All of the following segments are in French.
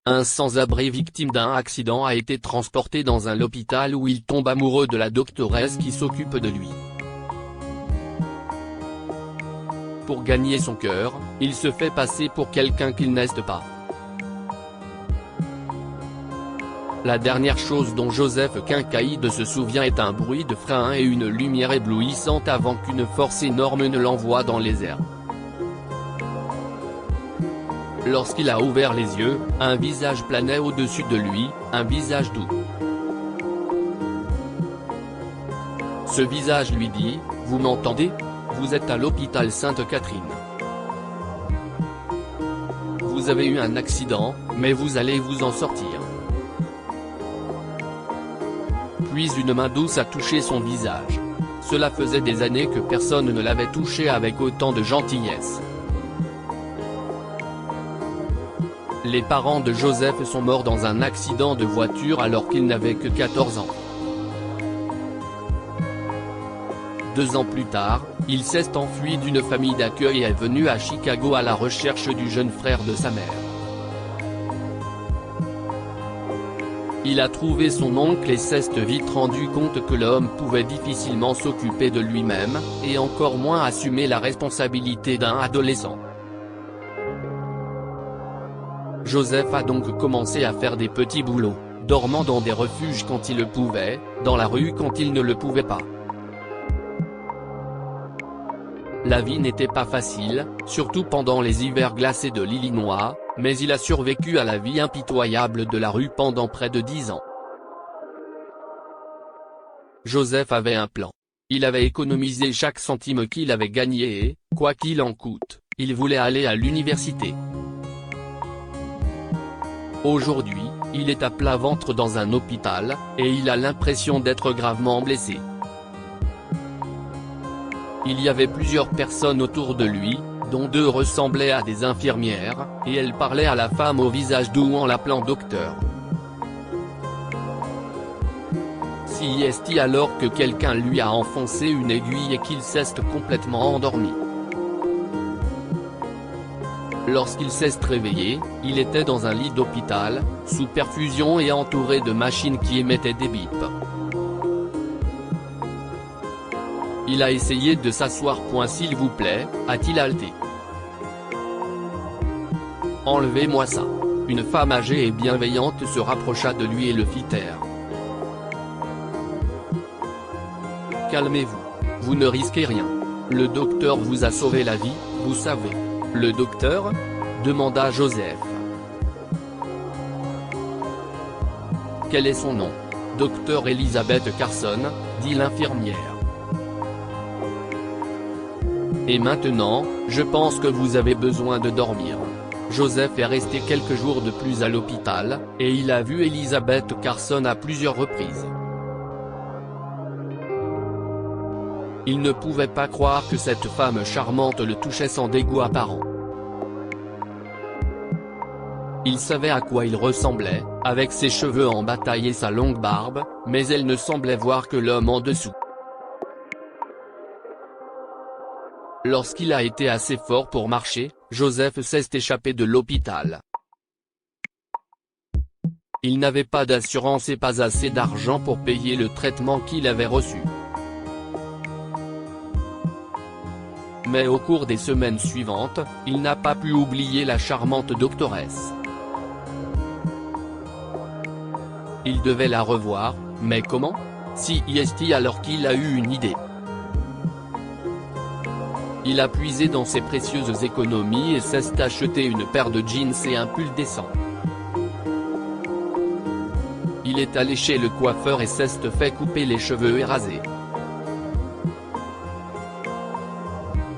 Un sans-abri victime d'un accident a été transporté dans un hôpital où il tombe amoureux de la doctoresse qui s'occupe de lui. Pour gagner son cœur, il se fait passer pour quelqu'un qu'il n'est pas. La dernière chose dont Joseph Kincaid se souvient est un bruit de frein et une lumière éblouissante avant qu'une force énorme ne l'envoie dans les airs. Lorsqu'il a ouvert les yeux, un visage planait au-dessus de lui, un visage doux. Ce visage lui dit « Vous m'entendez ? Vous êtes à l'hôpital Sainte-Catherine. Vous avez eu un accident, mais vous allez vous en sortir. » Puis une main douce a touché son visage. Cela faisait des années que personne ne l'avait touché avec autant de gentillesse. Les parents de Joseph sont morts dans un accident de voiture alors qu'il n'avait que 14 ans. 2 ans plus tard, il s'est enfui d'une famille d'accueil et est venu à Chicago à la recherche du jeune frère de sa mère. Il a trouvé son oncle et s'est vite rendu compte que l'homme pouvait difficilement s'occuper de lui-même, et encore moins assumer la responsabilité d'un adolescent. Joseph a donc commencé à faire des petits boulots, dormant dans des refuges quand il le pouvait, dans la rue quand il ne le pouvait pas. La vie n'était pas facile, surtout pendant les hivers glacés de l'Illinois, mais il a survécu à la vie impitoyable de la rue pendant près de 10 ans. Joseph avait un plan. Il avait économisé chaque centime qu'il avait gagné et, quoi qu'il en coûte, il voulait aller à l'université. Aujourd'hui, il est à plat ventre dans un hôpital, et il a l'impression d'être gravement blessé. Il y avait plusieurs personnes autour de lui, dont 2 ressemblaient à des infirmières, et elles parlaient à la femme au visage doux en l'appelant docteur. Si est alors que quelqu'un lui a enfoncé une aiguille et qu'il s'est complètement endormi. Lorsqu'il s'est réveillé, il était dans un lit d'hôpital, sous perfusion et entouré de machines qui émettaient des bips. Il a essayé de s'asseoir. S'il vous plaît, a-t-il haleté. Enlevez-moi ça. Une femme âgée et bienveillante se rapprocha de lui et le fit taire. Calmez-vous. Vous ne risquez rien. Le docteur vous a sauvé la vie, vous savez. Le docteur ? demanda Joseph. Quel est son nom ? Docteur Elizabeth Carson, dit l'infirmière. Et maintenant, je pense que vous avez besoin de dormir. Joseph est resté quelques jours de plus à l'hôpital, et il a vu Elizabeth Carson à plusieurs reprises. Il ne pouvait pas croire que cette femme charmante le touchait sans dégoût apparent. Il savait à quoi il ressemblait, avec ses cheveux en bataille et sa longue barbe, mais elle ne semblait voir que l'homme en dessous. Lorsqu'il a été assez fort pour marcher, Joseph s'est échappé de l'hôpital. Il n'avait pas d'assurance et pas assez d'argent pour payer le traitement qu'il avait reçu. Mais au cours des semaines suivantes, il n'a pas pu oublier la charmante doctoresse. Il devait la revoir, mais comment ? Si est alors qu'il a eu une idée. Il a puisé dans ses précieuses économies et s'est acheté une paire de jeans et un pull décent. Il est allé chez le coiffeur et s'est fait couper les cheveux et raser.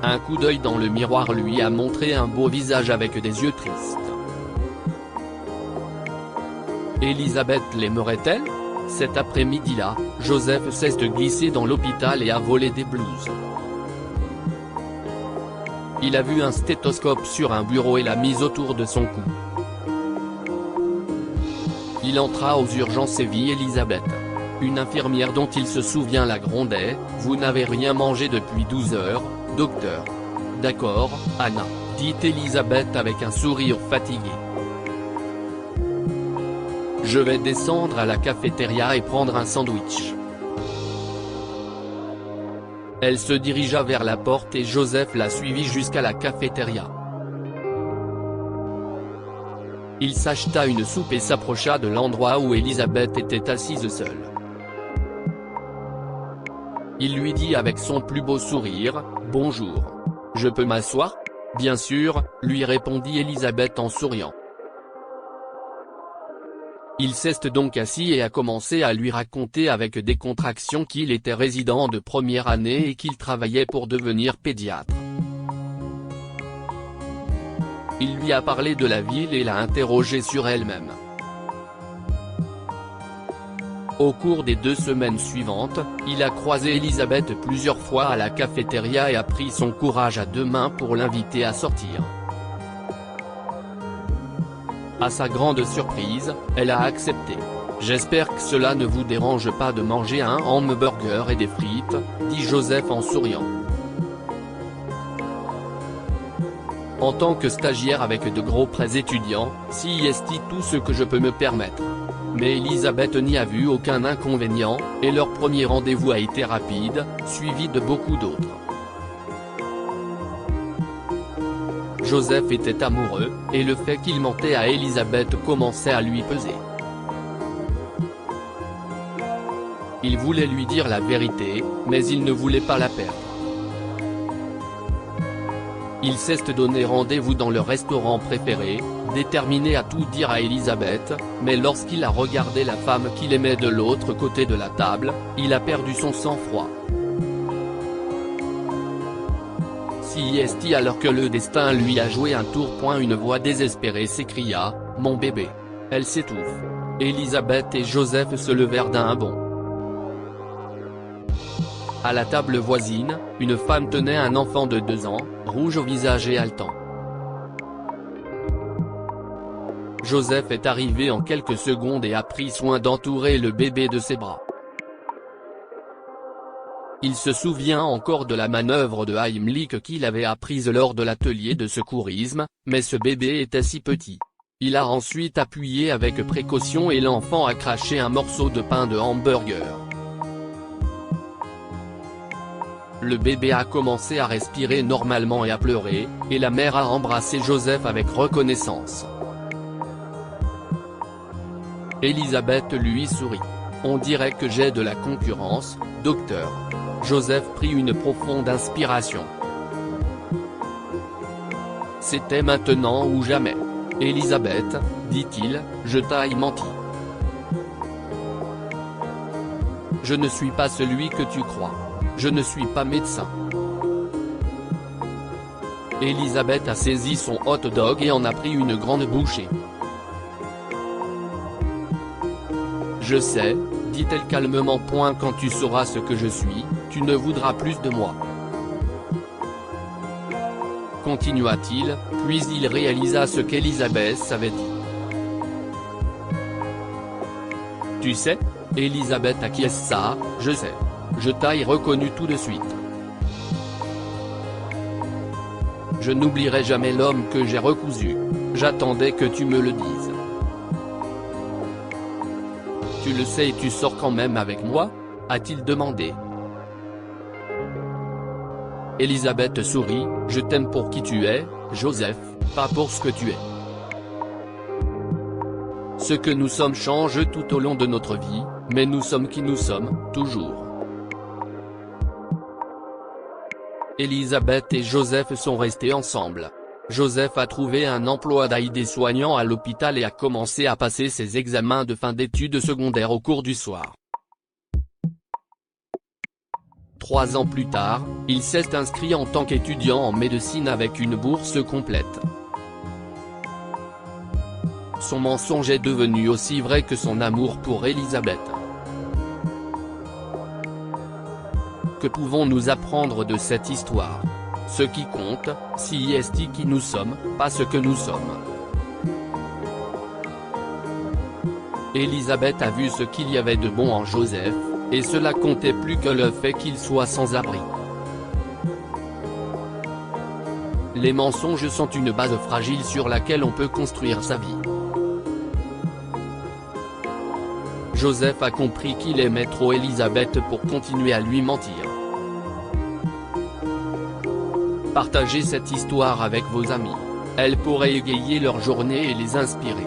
Un coup d'œil dans le miroir lui a montré un beau visage avec des yeux tristes. Elisabeth l'aimerait-elle ? Cet après-midi-là, Joseph s'est glissé dans l'hôpital et a volé des blouses. Il a vu un stéthoscope sur un bureau et l'a mis autour de son cou. Il entra aux urgences et vit Elisabeth. Une infirmière dont il se souvient la grondait, « Vous n'avez rien mangé depuis 12 heures, docteur. » « D'accord, Anna, dit Elisabeth avec un sourire fatigué. Je vais descendre à la cafétéria et prendre un sandwich. Elle se dirigea vers la porte et Joseph la suivit jusqu'à la cafétéria. Il s'acheta une soupe et s'approcha de l'endroit où Elisabeth était assise seule. Il lui dit avec son plus beau sourire, « Bonjour. Je peux m'asseoir ?» « Bien sûr, » lui répondit Elisabeth en souriant. Il s'est donc assis et a commencé à lui raconter avec décontraction qu'il était résident de première année et qu'il travaillait pour devenir pédiatre. Il lui a parlé de la ville et l'a interrogée sur elle-même. Au cours des 2 semaines suivantes, il a croisé Elisabeth plusieurs fois à la cafétéria et a pris son courage à 2 mains pour l'inviter à sortir. À sa grande surprise, elle a accepté. « J'espère que cela ne vous dérange pas de manger un hamburger et des frites, » dit Joseph en souriant. En tant que stagiaire avec de gros prêts étudiants, c'est tout ce que je peux me permettre. Mais Elisabeth n'y a vu aucun inconvénient, et leur premier rendez-vous a été rapide, suivi de beaucoup d'autres. Joseph était amoureux, et le fait qu'il mentait à Elisabeth commençait à lui peser. Il voulait lui dire la vérité, mais il ne voulait pas la perdre. Il s'est donné rendez-vous dans le restaurant préféré, déterminé à tout dire à Elisabeth, mais lorsqu'il a regardé la femme qu'il aimait de l'autre côté de la table, il a perdu son sang-froid. Alors que le destin lui a joué un tour, une voix désespérée s'écria, « Mon bébé !» Elle s'étouffe. Elisabeth et Joseph se levèrent d'un bond. À la table voisine, une femme tenait un enfant de 2 ans, rouge au visage et haletant. Joseph est arrivé en quelques secondes et a pris soin d'entourer le bébé de ses bras. Il se souvient encore de la manœuvre de Heimlich qu'il avait apprise lors de l'atelier de secourisme, mais ce bébé était si petit. Il a ensuite appuyé avec précaution et l'enfant a craché un morceau de pain de hamburger. Le bébé a commencé à respirer normalement et à pleurer, et la mère a embrassé Joseph avec reconnaissance. Elisabeth lui sourit. « On dirait que j'ai de la concurrence, docteur. » Joseph prit une profonde inspiration. C'était maintenant ou jamais. « Elisabeth, » dit-il, « je t'ai menti. Je ne suis pas celui que tu crois. Je ne suis pas médecin. » Elisabeth a saisi son hot dog et en a pris une grande bouchée. « Je sais, » dit-elle calmement. « Quand tu sauras ce que je suis, tu ne voudras plus de moi. » Continua-t-il, puis il réalisa ce qu'Elisabeth avait dit. « Tu sais ?» Elisabeth acquiesça, « Je sais. Je t'ai reconnu tout de suite. Je n'oublierai jamais l'homme que j'ai recousu. J'attendais que tu me le dises. Tu le sais et tu sors quand même avec moi ? A-t-il demandé. Elisabeth sourit, « Je t'aime pour qui tu es, Joseph, pas pour ce que tu es. Ce que nous sommes change tout au long de notre vie, mais nous sommes qui nous sommes, toujours. » Elisabeth et Joseph sont restés ensemble. Joseph a trouvé un emploi d'aide-soignant à l'hôpital et a commencé à passer ses examens de fin d'études secondaires au cours du soir. 3 ans plus tard, il s'est inscrit en tant qu'étudiant en médecine avec une bourse complète. Son mensonge est devenu aussi vrai que son amour pour Elisabeth. Que pouvons-nous apprendre de cette histoire ? Ce qui compte, c'est qui nous sommes, pas ce que nous sommes. Elisabeth a vu ce qu'il y avait de bon en Joseph, et cela comptait plus que le fait qu'il soit sans abri. Les mensonges sont une base fragile sur laquelle on peut construire sa vie. Joseph a compris qu'il aimait trop Elisabeth pour continuer à lui mentir. Partagez cette histoire avec vos amis. Elle pourrait égayer leur journée et les inspirer.